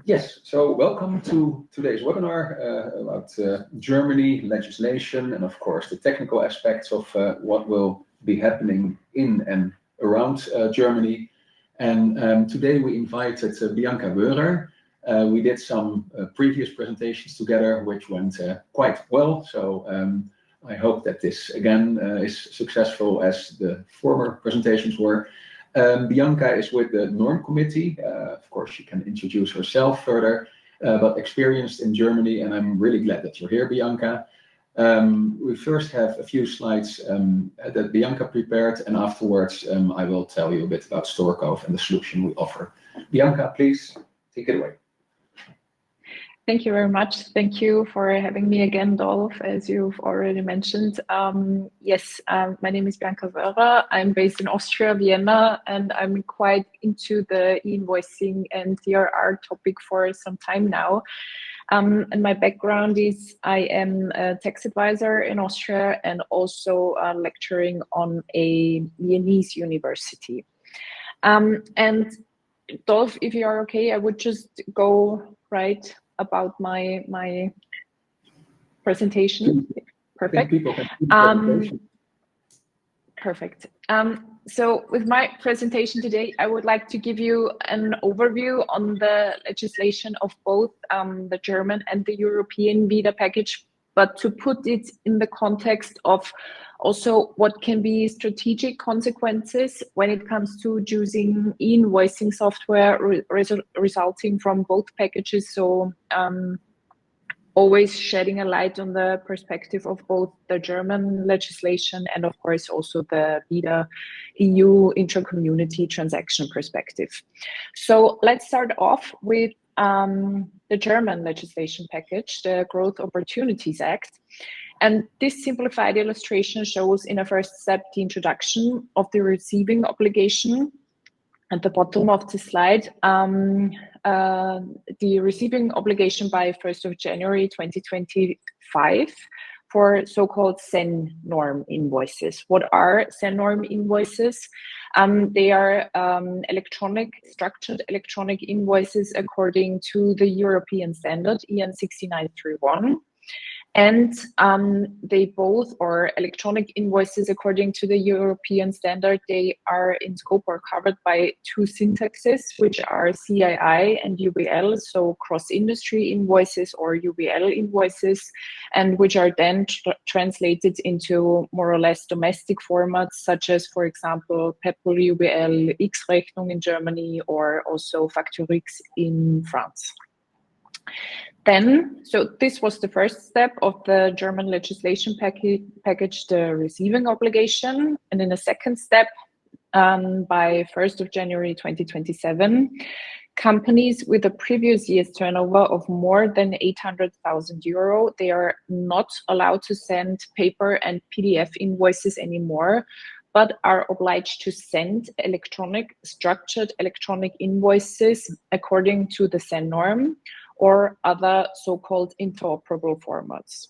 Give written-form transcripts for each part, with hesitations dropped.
Yes, so welcome to today's webinar about Germany, legislation, and of course the technical aspects of what will be happening in and around Germany. And today we invited Bianca Wöhrer. We did some previous presentations together, which went quite well. So I hope that this again is successful as the former presentations were. Bianca is with the Norm Committee. Of course, she can introduce herself further, but experienced in Germany, and I'm really glad that you're here, Bianca. We first have a few slides that Bianca prepared, and afterwards I will tell you a bit about Storecove and the solution we offer. Bianca, please take it away. Thank you very much. Thank you for having me again, Dolf, as you've already mentioned. Yes, my name is Bianca Wöhrer. I'm based in Austria, Vienna, and I'm quite into the e-invoicing and DRR topic for some time now. And my background is I am a tax advisor in Austria and also lecturing on a Viennese university. And Dolf, if you are okay, I would just go right about my presentation. Perfect. Perfect. So with my presentation today, I would like to give you an overview on the legislation of both the German and the European visa package, but to put it in the context of also what can be strategic consequences when it comes to choosing e-invoicing software resulting from both packages. So always shedding a light on the perspective of both the German legislation and of course also the visa EU intra-community transaction perspective. So let's start off with the German legislation package, the Growth Opportunities Act. And this simplified illustration shows in a first step the introduction of the receiving obligation. At the bottom of the slide, the receiving obligation by 1st of January 2025 for so-called SEN norm invoices. What are SEN norm invoices? They are structured electronic invoices according to the European standard EN 6931. And they both are electronic invoices according to the European standard. They are in scope or covered by two syntaxes, which are CII and UBL, so cross-industry invoices or UBL invoices, and which are then translated into more or less domestic formats, such as, for example, PEPL UBL, X-Rechnung in Germany, or also Facturix in France. Then, so this was the first step of the German legislation package, the receiving obligation. And in a second step, by 1st of January 2027, companies with a previous year's turnover of more than 800,000 euro, they are not allowed to send paper and PDF invoices anymore, but are obliged to send structured electronic invoices according to the SEN norm, or other so-called interoperable formats.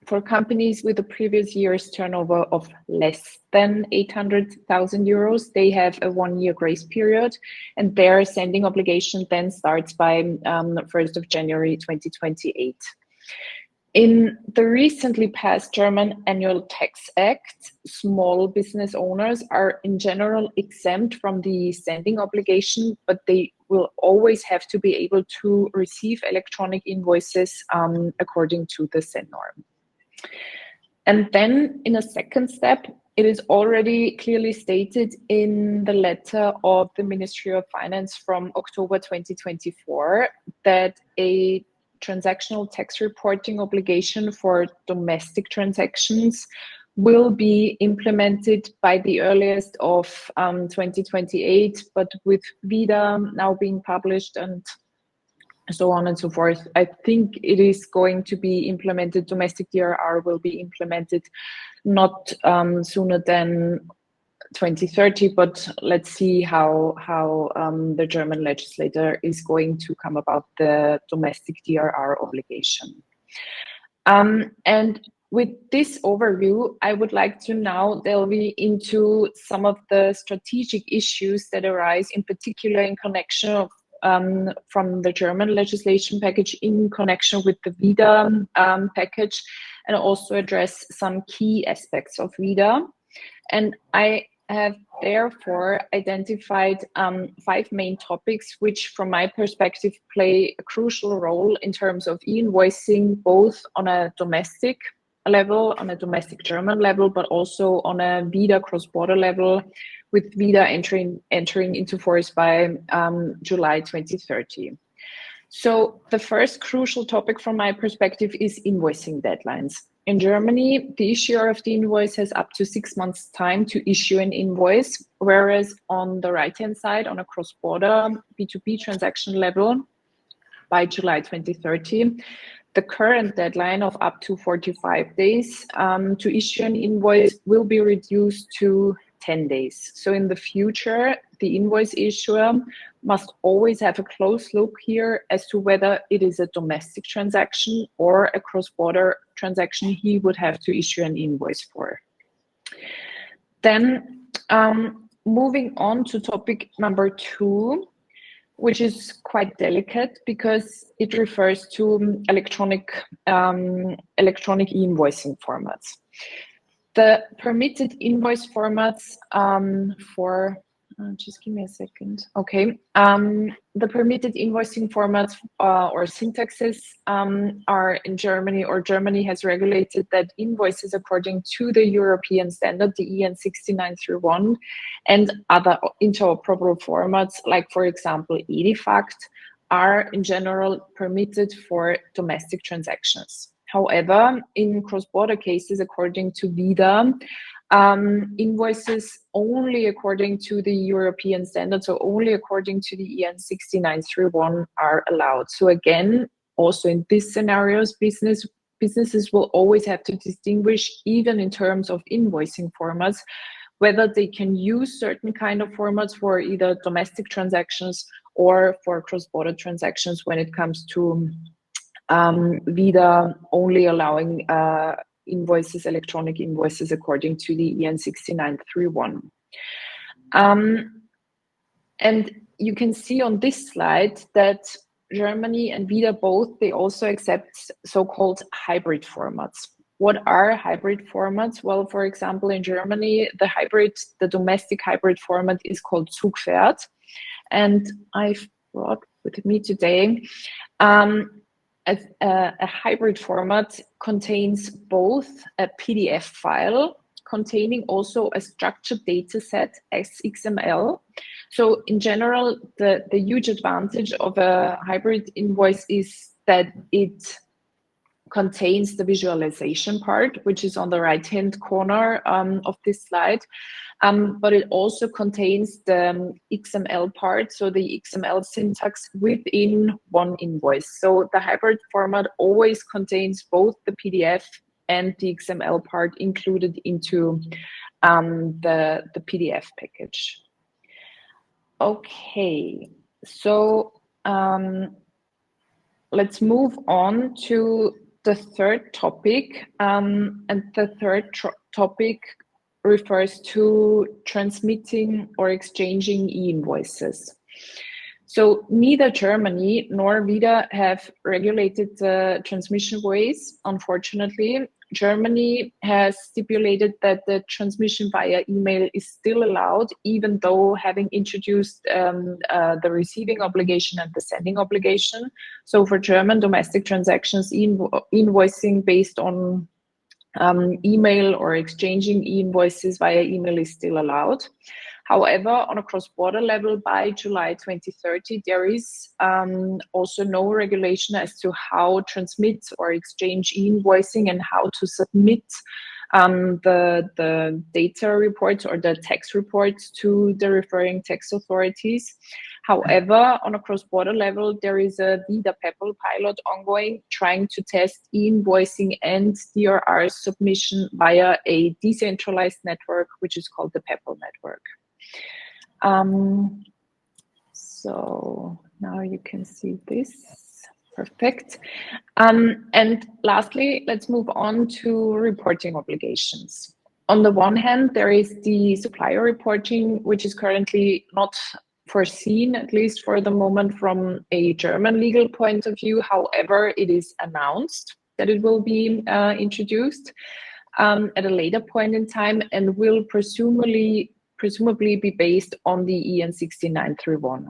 For companies with a previous year's turnover of less than 800,000 euros, they have a 1-year grace period, and their sending obligation then starts by 1st of January 2028. In the recently passed German Annual Tax Act, small business owners are in general exempt from the sending obligation, but they will always have to be able to receive electronic invoices according to the SEN norm. And then in a second step, it is already clearly stated in the letter of the Ministry of Finance from October 2024 that a transactional tax reporting obligation for domestic transactions will be implemented by the earliest of 2028, but with VIDA now being published and so on and so forth, I think it is going to be implemented. Domestic DRR will be implemented not sooner than 2030, but let's see how the German legislator is going to come about the domestic DRR obligation. And With this overview, I would like to now delve into some of the strategic issues that arise, in particular in connection from the German legislation package in connection with the VIDA package, and also address some key aspects of VIDA. And I have therefore identified 5 main topics, which from my perspective play a crucial role in terms of e-invoicing, both on a domestic level, on a domestic German level, but also on a VIDA cross-border level, with VIDA entering into force by July 2030. So the first crucial topic from my perspective is invoicing deadlines. In Germany, the issuer of the invoice has up to 6 months' time to issue an invoice, whereas on the right-hand side, on a cross-border B2B transaction level, by July 2030, the current deadline of up to 45 days to issue an invoice will be reduced to 10 days. So in the future, the invoice issuer must always have a close look here as to whether it is a domestic transaction or a cross-border transaction he would have to issue an invoice for. Then moving on to topic number 2, which is quite delicate because it refers to electronic e-invoicing formats. The permitted invoice formats just give me a second. Okay. The permitted invoicing formats or syntaxes are in Germany, or Germany has regulated that invoices according to the European standard, the EN 6931, and other interoperable formats, like, for example, Edifact, are in general permitted for domestic transactions. However, in cross-border cases, according to VIDA, invoices only according to the European standard, so only according to the EN 6931 are allowed. So again, also in these scenarios, businesses will always have to distinguish, even in terms of invoicing formats, whether they can use certain kind of formats for either domestic transactions or for cross-border transactions when it comes to VIDA only allowing electronic invoices according to the EN 6931. And you can see on this slide that Germany and VIDA both, they also accept so-called hybrid formats. What are hybrid formats? Well, for example, in Germany, the domestic hybrid format is called Zugpferd. And I've brought with me today a hybrid format contains both a PDF file containing also a structured data set as XML. So in general, the huge advantage of a hybrid invoice is that it contains the visualization part, which is on the right-hand corner of this slide. But it also contains the XML part, so the XML syntax within one invoice. So the hybrid format always contains both the PDF and the XML part included into the PDF package. Okay, so let's move on to the third topic, and the third topic refers to transmitting or exchanging e-invoices. So neither Germany nor VIDA have regulated the transmission ways, unfortunately. Germany has stipulated that the transmission via email is still allowed, even though having introduced the receiving obligation and the sending obligation. So for German domestic transactions, invoicing based on email or exchanging e-invoices via email is still allowed. However, on a cross-border level by July 2030, there is also no regulation as to how transmit or exchange e-invoicing and how to submit the data reports or the tax reports to the referring tax authorities. However, on a cross-border level, there is a VIDA PEPL pilot ongoing, trying to test e-invoicing and DRR submission via a decentralized network, which is called the PEPL network. So now you can see this. Perfect. And lastly, let's move on to reporting obligations. On the one hand, there is the supplier reporting, which is currently not foreseen, at least for the moment, from a German legal point of view. However, it is announced that it will be introduced at a later point in time and will presumably be based on the EN 6931.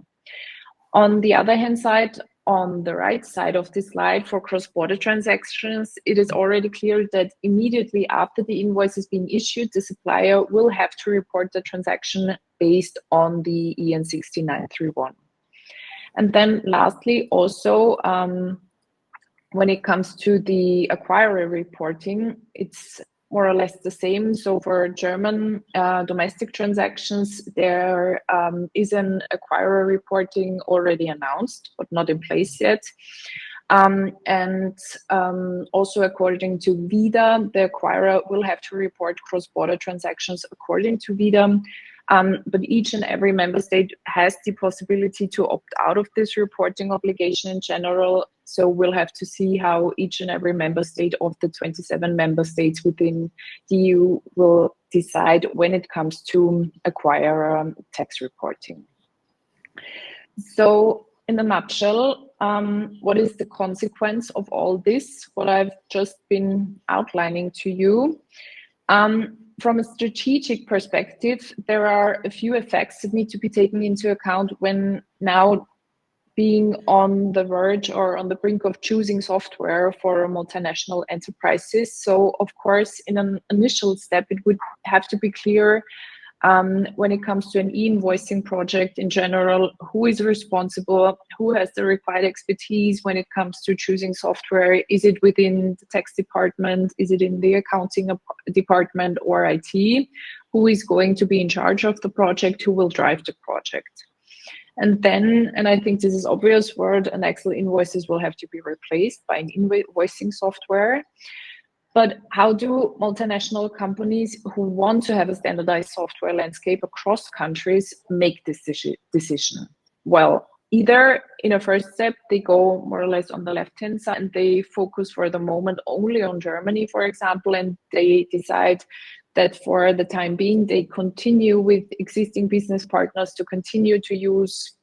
On the other hand side, on the right side of this slide, for cross-border transactions, it is already clear that immediately after the invoice is being issued, the supplier will have to report the transaction based on the EN 6931. And then lastly, also, when it comes to the acquirer reporting, it's more or less the same. So for German domestic transactions, there is an acquirer reporting already announced, but not in place yet. Also according to VIDA, the acquirer will have to report cross-border transactions according to VIDA. But each and every member state has the possibility to opt out of this reporting obligation in general. So we'll have to see how each and every member state of the 27 member states within the EU will decide when it comes to acquirer tax reporting. So in a nutshell, what is the consequence of all this, what I've just been outlining to you? From a strategic perspective, there are a few effects that need to be taken into account when now being on the verge or on the brink of choosing software for multinational enterprises. So, of course, in an initial step, it would have to be clear when it comes to an e-invoicing project in general, who is responsible, who has the required expertise when it comes to choosing software. Is it within the tax department? Is it in the accounting department or IT? Who is going to be in charge of the project? Who will drive the project? And then, and I think this is obvious, Word and Excel invoices will have to be replaced by an invoicing software. But how do multinational companies who want to have a standardized software landscape across countries make this decision? Well, either in a first step, they go more or less on the left-hand side and they focus for the moment only on Germany, for example, and they decide that for the time being, they continue with existing business partners to continue to use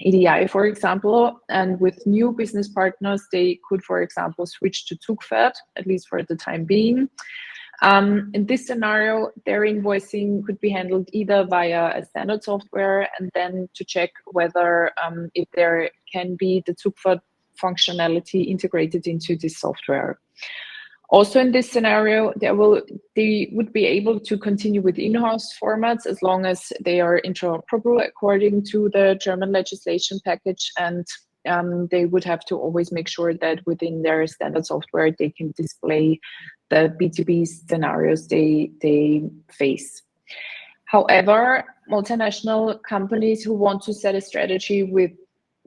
EDI, for example, and with new business partners, they could, for example, switch to Zugpferd, at least for the time being. In this scenario, their invoicing could be handled either via a standard software and then to check whether if there can be the Zugpferd functionality integrated into this software. Also in this scenario, they would be able to continue with in-house formats as long as they are interoperable according to the German legislation package, and they would have to always make sure that within their standard software they can display the B2B scenarios they face. However, multinational companies who want to set a strategy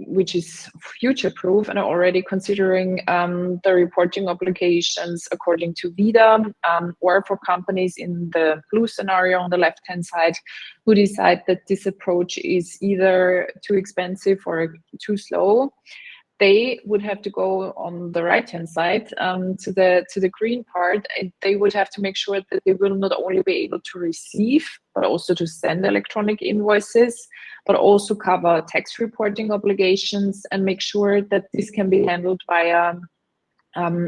which is future-proof and are already considering the reporting obligations according to VIDA, or for companies in the blue scenario on the left-hand side who decide that this approach is either too expensive or too slow, they would have to go on the right-hand side to the green part, and they would have to make sure that they will not only be able to receive, but also to send electronic invoices, but also cover tax reporting obligations and make sure that this can be handled via,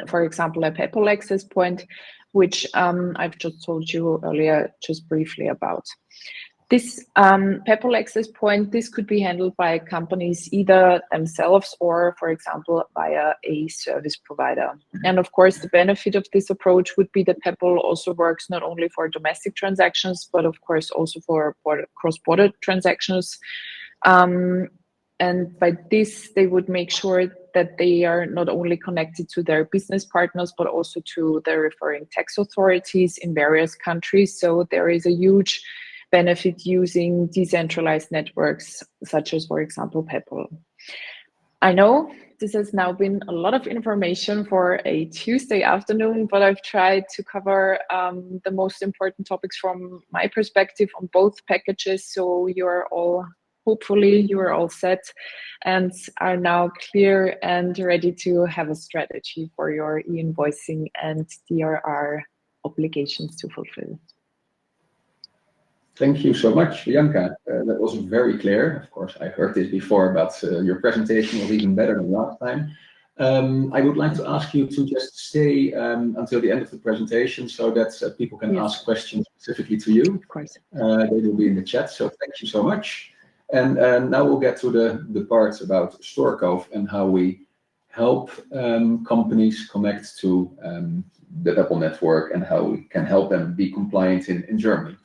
for example, a PEPAL access point, which I've just told you earlier just briefly about. This PEPAL access point, this could be handled by companies either themselves or, for example, via a service provider. And of course, the benefit of this approach would be that PEPAL also works not only for domestic transactions, but of course also for cross-border transactions. And by this, they would make sure that they are not only connected to their business partners, but also to the referring tax authorities in various countries. So there is a huge benefit using decentralized networks, such as, for example, PEPAL. I know this has now been a lot of information for a Tuesday afternoon, but I've tried to cover the most important topics from my perspective on both packages, so you're all hopefully you are all set and are now clear and ready to have a strategy for your e-invoicing and DRR obligations to fulfill. Thank you so much, Bianca. That was very clear. Of course, I heard this before, but your presentation was even better than last time. I would like to ask you to just stay until the end of the presentation so that people can ask questions specifically to you. Of course. They will be in the chat, so thank you so much. And now we'll get to the parts about Storecove and how we help companies connect to the Peppol network and how we can help them be compliant in Germany.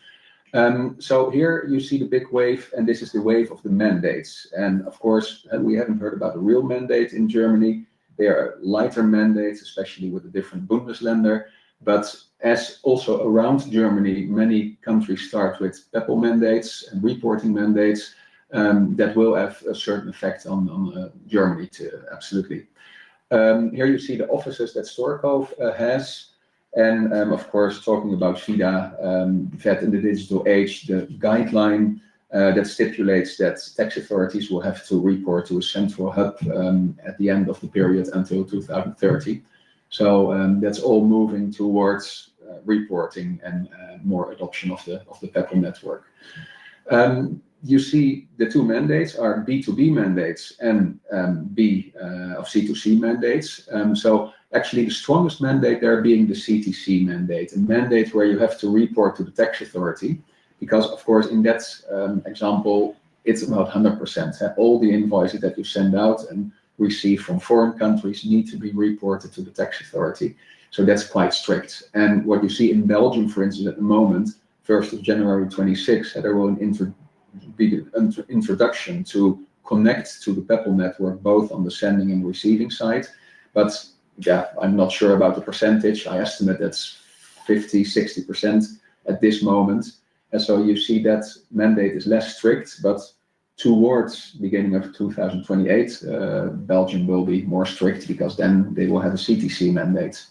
So here you see the big wave, and this is the wave of the mandates. And of course, we haven't heard about a real mandate in Germany. They are lighter mandates, especially with the different Bundesländer. But as also around Germany, many countries start with Peppol mandates and reporting mandates that will have a certain effect on Germany too, absolutely. Here you see the offices that Storecove has. And of course, talking about VIDA, VET in the digital age, the guideline that stipulates that tax authorities will have to report to a central hub at the end of the period until 2030. So that's all moving towards reporting and more adoption of the Peppol network. You see the two mandates are B2B mandates and of C2C mandates. So actually the strongest mandate there being the CTC mandate, a mandate where you have to report to the tax authority, because of course in that example, it's about 100%. All the invoices that you send out and receive from foreign countries need to be reported to the tax authority. So that's quite strict. And what you see in Belgium, for instance, at the moment, 1st of January 26, there will be an introduction to connect to the Peppol network, both on the sending and receiving side. But yeah, I'm not sure about the percentage. I estimate that's 50-60% at this moment. And so you see that mandate is less strict, but towards beginning of 2028, Belgium will be more strict because then they will have a CTC mandate.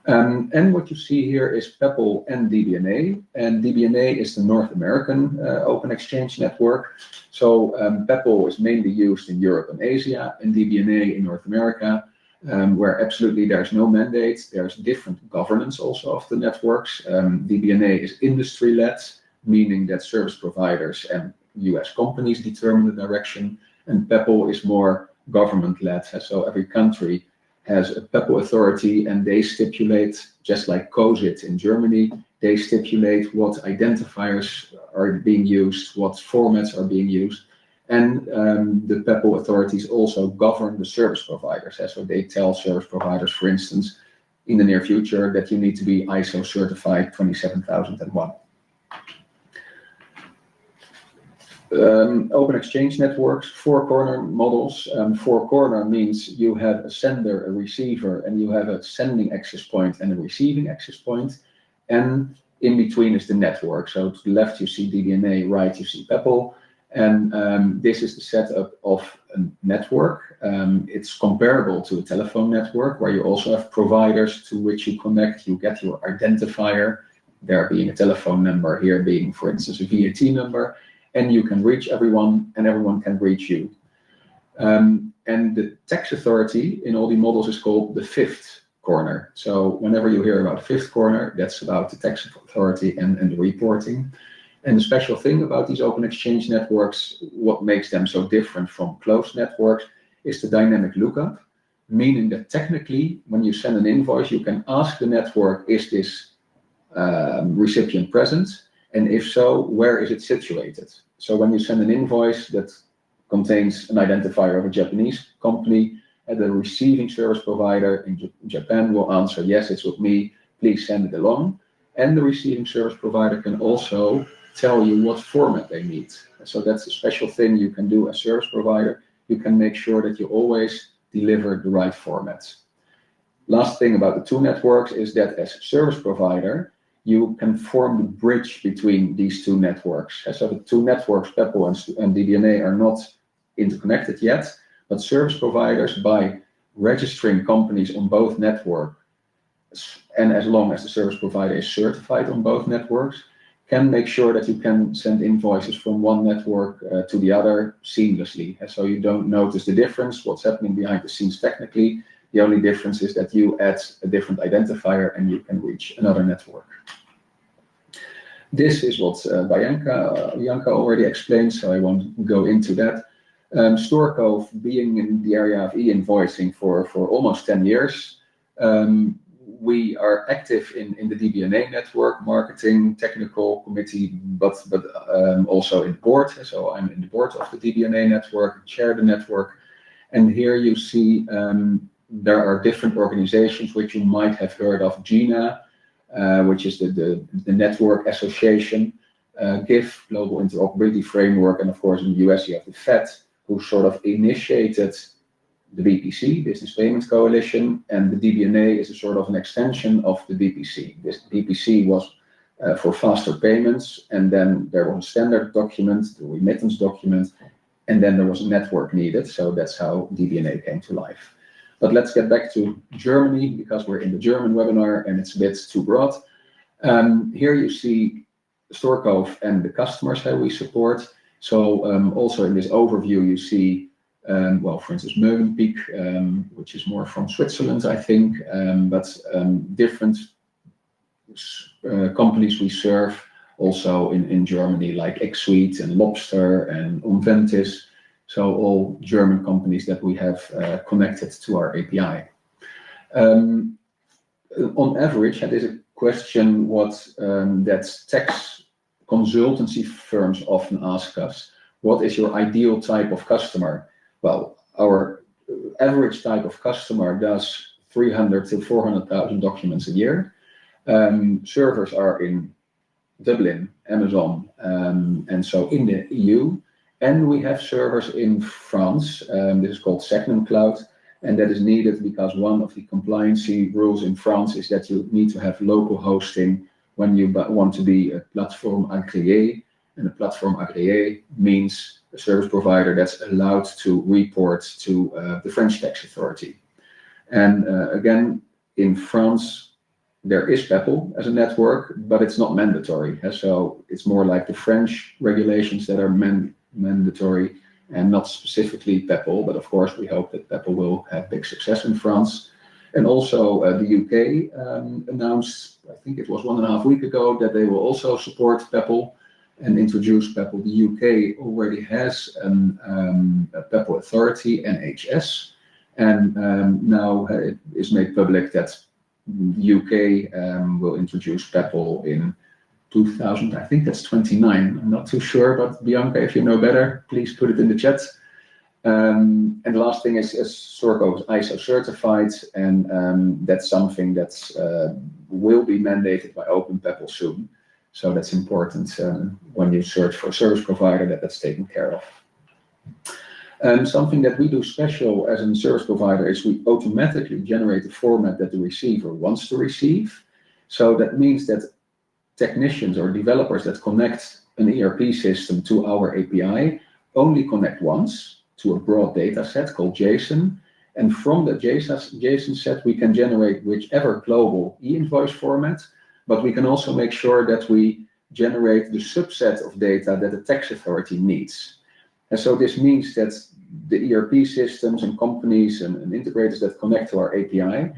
And what you see here is Peppol and DBNA. And DBNA is the North American open exchange network. So Peppol is mainly used in Europe and Asia, and DBNA in North America, where absolutely there's no mandate. There's different governance also of the networks. DBNA is industry-led, meaning that service providers and US companies determine the direction, and Peppol is more government-led. So every country has a Peppol authority, and they stipulate, just like COSIT in Germany, they stipulate what identifiers are being used, what formats are being used. And the Peppol authorities also govern the service providers. So they tell service providers, for instance, in the near future, that you need to be ISO certified 27001. Open exchange networks, four-corner models. Four-corner means you have a sender, a receiver, and you have a sending access point and a receiving access point. And in between is the network. So to the left, you see DBNA, right, you see Peppol. And this is the setup of a network. It's comparable to a telephone network where you also have providers to which you connect. You get your identifier, there being a telephone number, here being, for instance, a VAT number. And you can reach everyone, and everyone can reach you. And the tax authority in all the models is called the fifth corner. So whenever you hear about fifth corner, that's about the tax authority and the reporting. And the special thing about these open exchange networks, what makes them so different from closed networks, is the dynamic lookup, meaning that technically, when you send an invoice, you can ask the network, is this recipient present? And if so, where is it situated? So when you send an invoice that contains an identifier of a Japanese company, and the receiving service provider in Japan will answer, yes, it's with me, please send it along. And the receiving service provider can also tell you what format they need. So that's a special thing you can do as service provider. You can make sure that you always deliver the right formats. Last thing about the two networks is that as service provider, you can form the bridge between these two networks. So the two networks, Peppol and DBNA, are not interconnected yet, but service providers, by registering companies on both networks, and as long as the service provider is certified on both networks, can make sure that you can send invoices from one network to the other seamlessly. And so you don't notice the difference, what's happening behind the scenes technically. The only difference is that you add a different identifier and you can reach another network. This is what Bianca already explained, so I won't go into that. Storecove, being in the area of e-invoicing for almost 10 years, we are active in the DBNA network, marketing, technical committee, but also in the board. So I'm in the board of the DBNA network, chair the network. And here you see there are different organizations which you might have heard of. GINA, which is the network association, GIF, Global Interoperability Framework, and of course in the US you have the FED, who sort of initiated the BPC, Business Payments Coalition, and the DBNA is a sort of an extension of the BPC. This BPC was for faster payments, and then there was a standard document, the remittance document, and then there was a network needed, so that's how DBNA came to life. But let's get back to Germany, because we're in the German webinar and it's a bit too broad. Here you see Storecove and the customers that we support. So also in this overview, you see, well, for instance, Mövenpick, which is more from Switzerland, I think, but different companies we serve also in Germany, like Xsuite and Lobster and Umventis. So all German companies that we have connected to our API. On average, and there's a question that tax consultancy firms often ask us, what is your ideal type of customer? Well, our average type of customer does 300 to 400,000 documents a year. Servers are in Dublin, Amazon, and so in the EU. And we have servers in France. This is called Segment Cloud, and that is needed because one of the compliancy rules in France is that you need to have local hosting when you want to be a platform agréé. And a platform agréé means a service provider that's allowed to report to the French tax authority. And again, in France, there is PEPL as a network, but it's not mandatory. So it's more like the French regulations that are mandatory and not specifically PEPL, but of course we hope that PEPL will have big success in France. And also the UK announced, I think it was 1.5 weeks ago, that they will also support PEPL and introduce PEPL. The UK already has a PEPL authority, NHS, and now it is made public that the UK will introduce PEPL in 2000, I think that's 29. I'm not too sure, but Bianca, if you know better, please put it in the chat. And the last thing is Storecove is ISO certified, and that's something that will be mandated by OpenPEPL soon. So that's important when you search for a service provider that's taken care of. Something that we do special as a service provider is we automatically generate the format that the receiver wants to receive. So that means that technicians or developers that connect an ERP system to our API only connect once to a broad data set called JSON. And from the JSON set, we can generate whichever global e-invoice format, but we can also make sure that we generate the subset of data that the tax authority needs. And so this means that the ERP systems and companies and integrators that connect to our API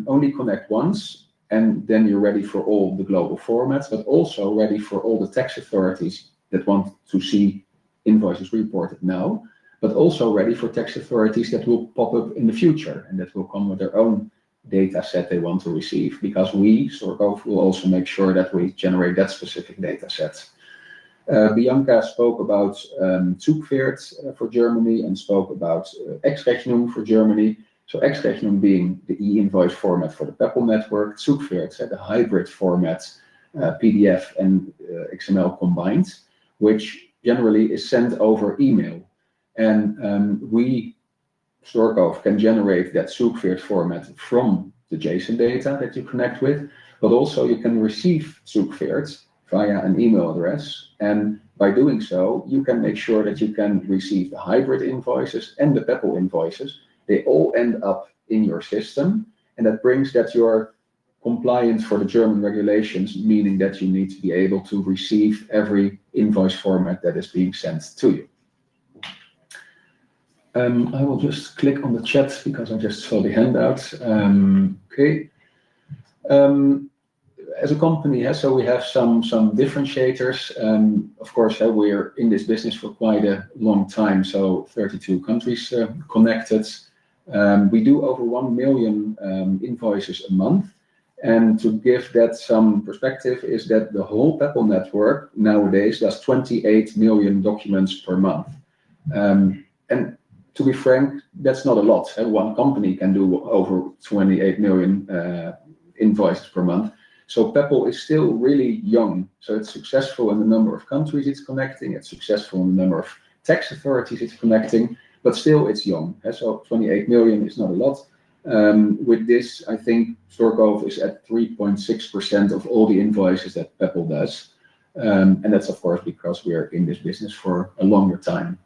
only connect once, and then you're ready for all the global formats, but also ready for all the tax authorities that want to see invoices reported now, but also ready for tax authorities that will pop up in the future and that will come with their own data set they want to receive, because we, Storecove, will also make sure that we generate that specific data set. Bianca spoke about Zugpferd for Germany and spoke about X-Rechnung for Germany. So X-Rechnung being the e-invoice format for the PEPL network, Zugpferd the hybrid format, PDF and XML combined, which generally is sent over email. And we, Storecove, can generate that Zugpferd format from the JSON data that you connect with, but also you can receive Zugpferd via an email address. And by doing so, you can make sure that you can receive the hybrid invoices and the PEPL invoices. They all end up in your system, and that brings that your compliant for the German regulations, meaning that you need to be able to receive every invoice format that is being sent to you. I will just click on the chat because I just saw the handout. Okay. As a company, so we have some differentiators. Of course, we're in this business for quite a long time, so 32 countries connected. We do over 1 million invoices a month. And to give that some perspective is that the whole Peppol network nowadays does 28 million documents per month. And to be frank, that's not a lot. One company can do over 28 million invoices per month. So Peppol is still really young. So it's successful in the number of countries it's connecting. It's successful in the number of tax authorities it's connecting, but still it's young. So 28 million is not a lot. With this, I think Storecove is at 3.6% of all the invoices that Peppol does. And that's, of course, because we are in this business for a longer time.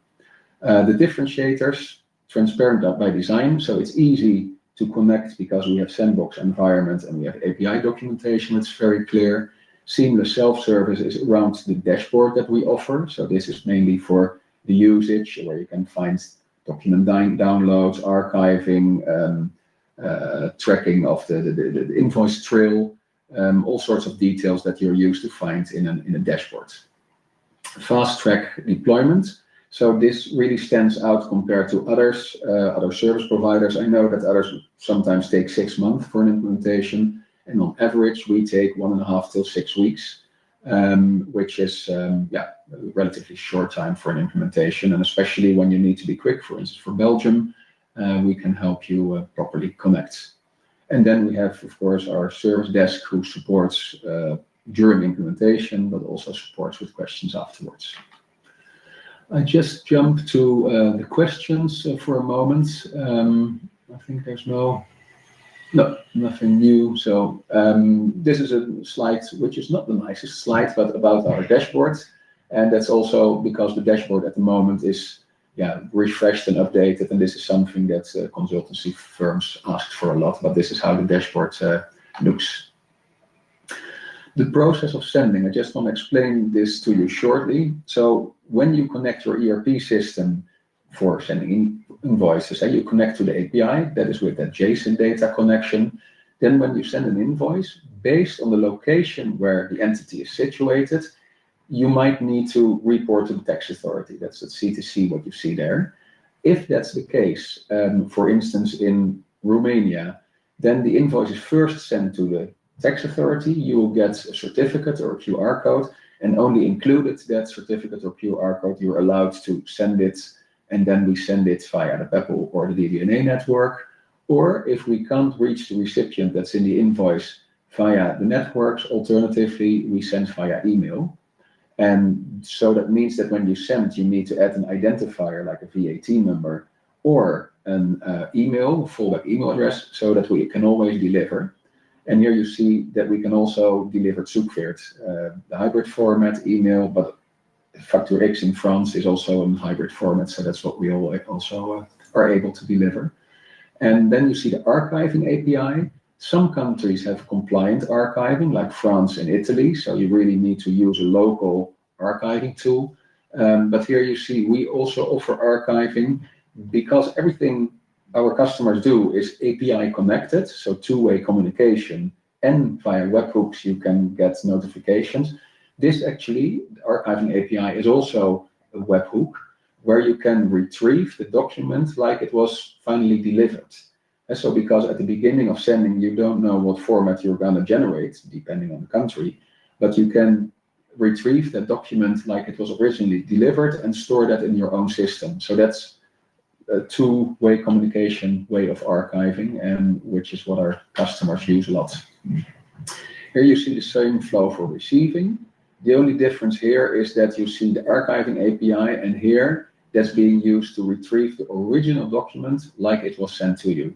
The differentiators, transparent by design. So it's easy to connect because we have sandbox environment and we have API documentation. It's very clear. Seamless self-service is around the dashboard that we offer. So this is mainly for the usage where you can find document downloads, archiving, tracking of the invoice trail, all sorts of details that you're used to find in a dashboard. Fast track deployment. So this really stands out compared to others, other service providers. I know that others sometimes take 6 months for an implementation, and on average we take 1.5 till 6 weeks, which is a relatively short time for an implementation, and especially when you need to be quick. For instance, for Belgium, we can help you properly connect. And then we have, of course, our service desk who supports during implementation, but also supports with questions afterwards. I just jump to the questions for a moment. I think there's nothing new. So this is a slide which is not the nicest slide, but about our dashboard. And that's also because the dashboard at the moment is refreshed and updated. And this is something that consultancy firms ask for a lot, but this is how the dashboard looks. The process of sending, I just want to explain this to you shortly. So when you connect your ERP system for sending invoices, and you connect to the API, that is with that JSON data connection. Then when you send an invoice, based on the location where the entity is situated, you might need to report to the tax authority. That's at C2C, what you see there. If that's the case, for instance, in Romania, then the invoice is first sent to the tax authority. You will get a certificate or a QR code, and only included that certificate or QR code, you're allowed to send it, and then we send it via the Peppol or the DBNA network. Or if we can't reach the recipient that's in the invoice via the networks, alternatively, we send via email. And so that means that when you send, you need to add an identifier like a VAT number or an email, fallback email address, so that we can always deliver. And here you see that we can also deliver zoekveert, the hybrid format email, but Facture X in France is also in hybrid format, so that's what we all also are able to deliver. And then you see the archiving API. Some countries have compliant archiving, like France and Italy, so you really need to use a local archiving tool. But here you see we also offer archiving because everything our customers do is API connected, so two-way communication, and via webhooks you can get notifications. This actually, the archiving API is also a webhook where you can retrieve the document like it was finally delivered. And so because at the beginning of sending, you don't know what format you're going to generate, depending on the country, but you can retrieve that document like it was originally delivered and store that in your own system. So that's a two-way communication way of archiving, and which is what our customers use a lot. Here you see the same flow for receiving. The only difference here is that you see the archiving API, and here that's being used to retrieve the original document like it was sent to you.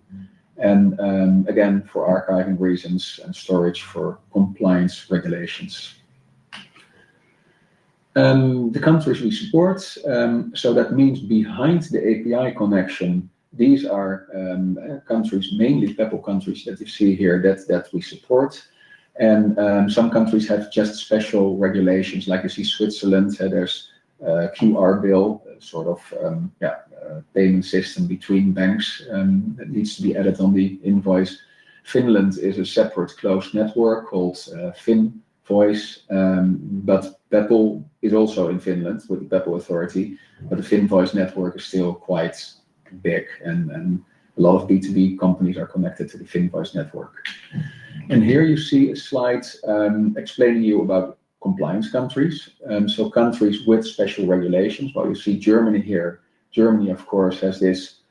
And again, for archiving reasons and storage for compliance regulations. The countries we support, so that means behind the API connection, these are countries, mainly PEPL countries that you see here that we support. And some countries have just special regulations, like you see Switzerland, there's QR bill, sort of payment system between banks that needs to be added on the invoice. Finland is a separate closed network called E-invoicing, but PEPL is also in Finland with the PEPL authority, but the E-invoicing network is still quite big, and a lot of B2B companies are connected to the E-invoicing network. And here you see a slide explaining you about compliance countries. So countries with special regulations. Well, you see Germany here. Germany, of course, has this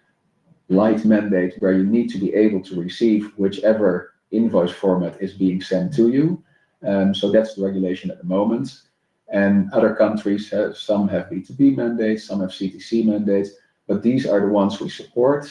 light mandate where you need to be able to receive whichever invoice format is being sent to you. So that's the regulation at the moment. And other countries, some have B2B mandates, some have CTC mandates, but these are the ones we support.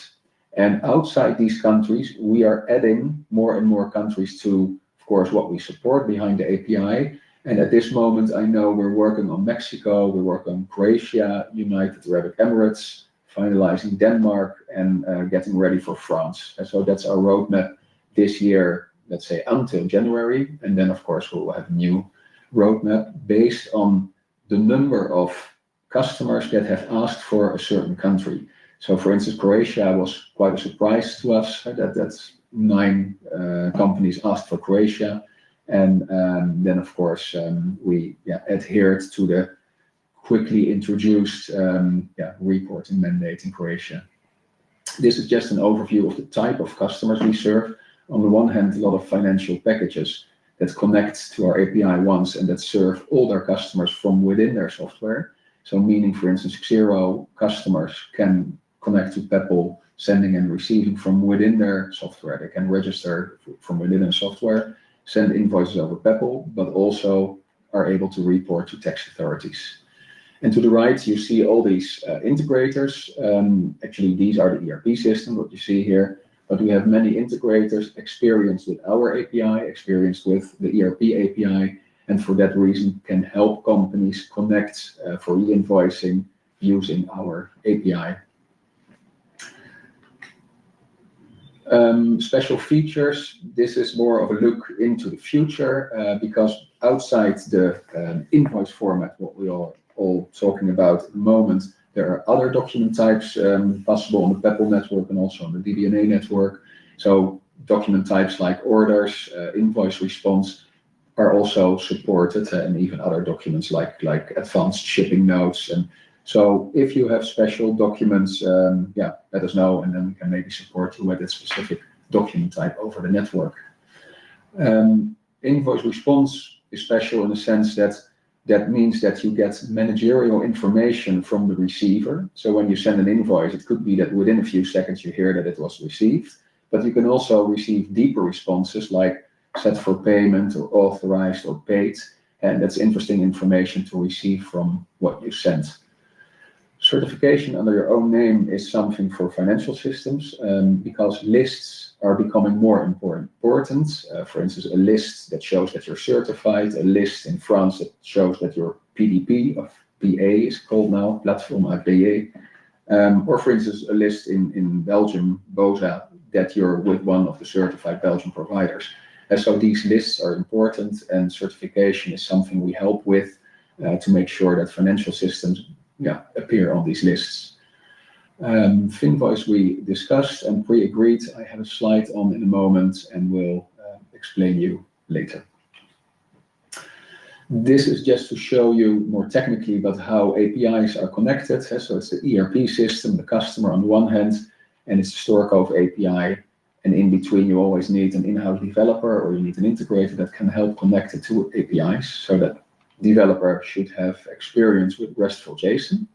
And outside these countries, we are adding more and more countries to, of course, what we support behind the API. And at this moment, I know we're working on Mexico, we're working on Croatia, United Arab Emirates, finalizing Denmark, and getting ready for France. And so that's our roadmap this year, let's say until January. And then, of course, we'll have a new roadmap based on the number of customers that have asked for a certain country. So, for instance, Croatia was quite a surprise to us that 9 companies asked for Croatia. And then, of course, we adhered to the quickly introduced reporting mandate in Croatia. This is just an overview of the type of customers we serve. On the one hand, a lot of financial packages that connect to our API once and that serve all their customers from within their software. So meaning, for instance, Xero customers can connect to PEPL, sending and receiving from within their software. They can register from within their software, send invoices over PEPL, but also are able to report to tax authorities. And to the right, you see all these integrators. Actually, these are the ERP system, what you see here. But we have many integrators experienced with our API, experienced with the ERP API, and for that reason can help companies connect for e-invoicing using our API. Special features, this is more of a look into the future because outside the invoice format, what we are all talking about at the moment, there are other document types possible on the PEPL network and also on the DBNA network. So document types like orders, invoice response are also supported, and even other documents like advanced shipping notes. And so if you have special documents, let us know, and then we can maybe support you with that specific document type over the network. Invoice response is special in the sense that means that you get managerial information from the receiver. So when you send an invoice, it could be that within a few seconds you hear that it was received, but you can also receive deeper responses like set for payment or authorized or paid. And that's interesting information to receive from what you sent. Certification under your own name is something for financial systems because lists are becoming more important. For instance, a list that shows that you're certified, a list in France that shows that your PDP of PA is called now, Platform APA, or for instance, a list in Belgium, BOSA, that you're with one of the certified Belgian providers. And so these lists are important, and certification is something we help with to make sure that financial systems appear on these lists. Finvoice we discussed and pre-agreed. I have a slide on in a moment and will explain you later. This is just to show you more technically about how APIs are connected. So it's the ERP system, the customer on the one hand, and it's the Storecove API. And in between, you always need an in-house developer or you need an integrator that can help connect it to APIs so that developer should have experience with RESTful JSON.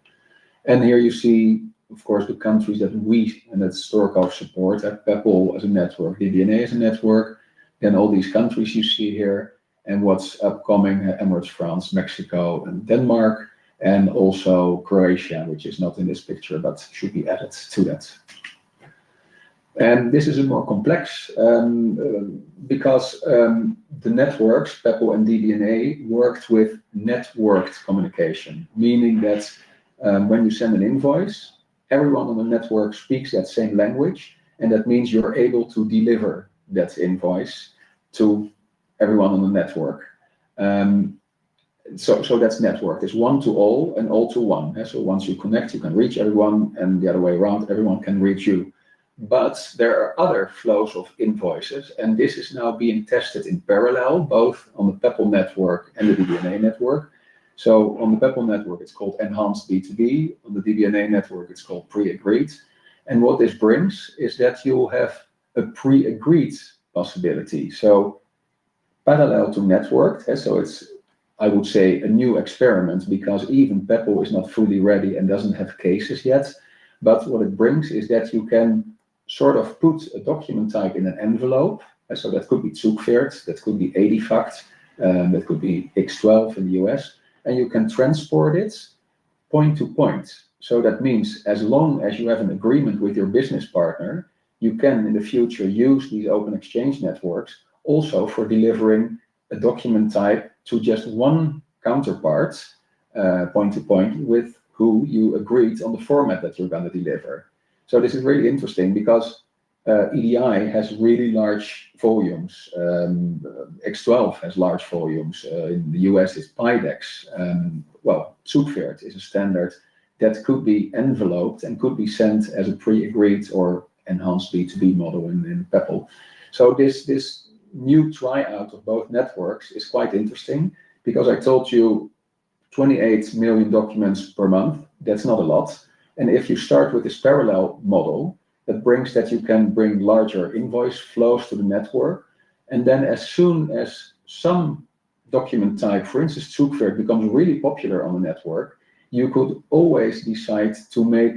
And here you see, of course, the countries that we, and that's Storecove support, PEPL as a network, DBNA as a network, then all these countries you see here, and what's upcoming, Emirates, France, Mexico, and Denmark, and also Croatia, which is not in this picture, but should be added to that. And this is a more complex because the networks, PEPL and DBNA, worked with networked communication, meaning that when you send an invoice, everyone on the network speaks that same language, and that means you're able to deliver that invoice to everyone on the network. So that's network. It's one to all and all to one. So once you connect, you can reach everyone, and the other way around, everyone can reach you. But there are other flows of invoices, and this is now being tested in parallel, both on the Peppol network and the DBNA network. So on the Peppol network, it's called Enhanced B2B. On the DBNA network, it's called Pre-Agreed. And what this brings is that you'll have a pre-agreed possibility. So parallel to networked, so it's, I would say, a new experiment, because even Peppol is not fully ready and doesn't have cases yet. But what it brings is that you can sort of put a document type in an envelope. So that could be Zugpferd, that could be Edifact, that could be X12 in the US, and you can transport it point to point. So that means as long as you have an agreement with your business partner, you can in the future use these open exchange networks also for delivering a document type to just one counterpart, point to point, with who you agreed on the format that you're going to deliver. So this is really interesting because EDI has really large volumes. X12 has large volumes. In the US, it's PIDEX. Well, Zugpferd is a standard that could be enveloped and could be sent as a pre-agreed or enhanced B2B model in Peppol. So this new tryout of both networks is quite interesting, because I told you 28 million documents per month. That's not a lot. And if you start with this parallel model, that brings that you can bring larger invoice flows to the network. And then as soon as some document type, for instance, Zugpferd, becomes really popular on the network, you could always decide to make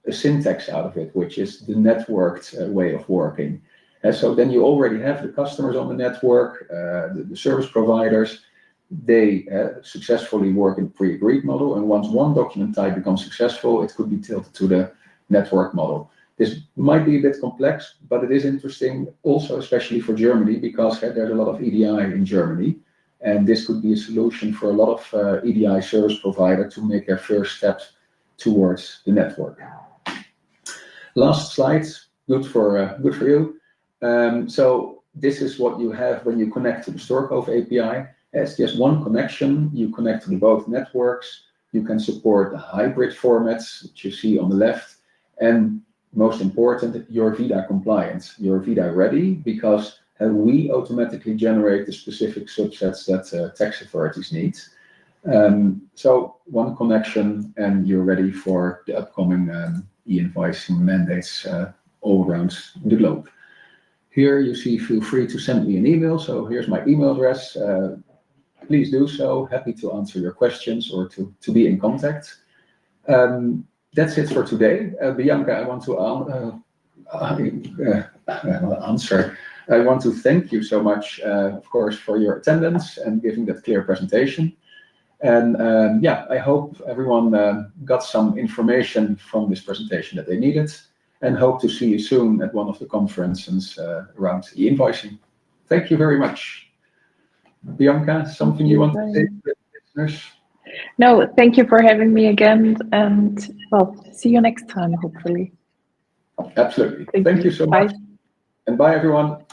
a syntax out of it, which is the networked way of working. And so then you already have the customers on the network, the service providers. They successfully work in pre-agreed model, and once one document type becomes successful, it could be tilted to the network model. This might be a bit complex, but it is interesting also, especially for Germany, because there's a lot of EDI in Germany, and this could be a solution for a lot of EDI service providers to make their first steps towards the network. Last slide, good for you. So this is what you have when you connect to the Storecove API. It's just one connection. You connect to both networks. You can support the hybrid formats, which you see on the left. And most important, you're VIDA compliant. You're VIDA ready, because we automatically generate the specific subsets that tax authorities need. So one connection, and you're ready for the upcoming e-invoicing mandates all around the globe. Here you see, feel free to send me an email. So here's my email address. Please do so. Happy to answer your questions or to be in contact. That's it for today. Bianca, I want to thank you so much, of course, for your attendance and giving that clear presentation. And yeah, I hope everyone got some information from this presentation that they needed, and hope to see you soon at one of the conferences around e-invoicing. Thank you very much. Bianca, something you want to say to the listeners? No, thank you for having me again, and well, see you next time, hopefully. Absolutely. Thank you so much. Bye. And bye, everyone.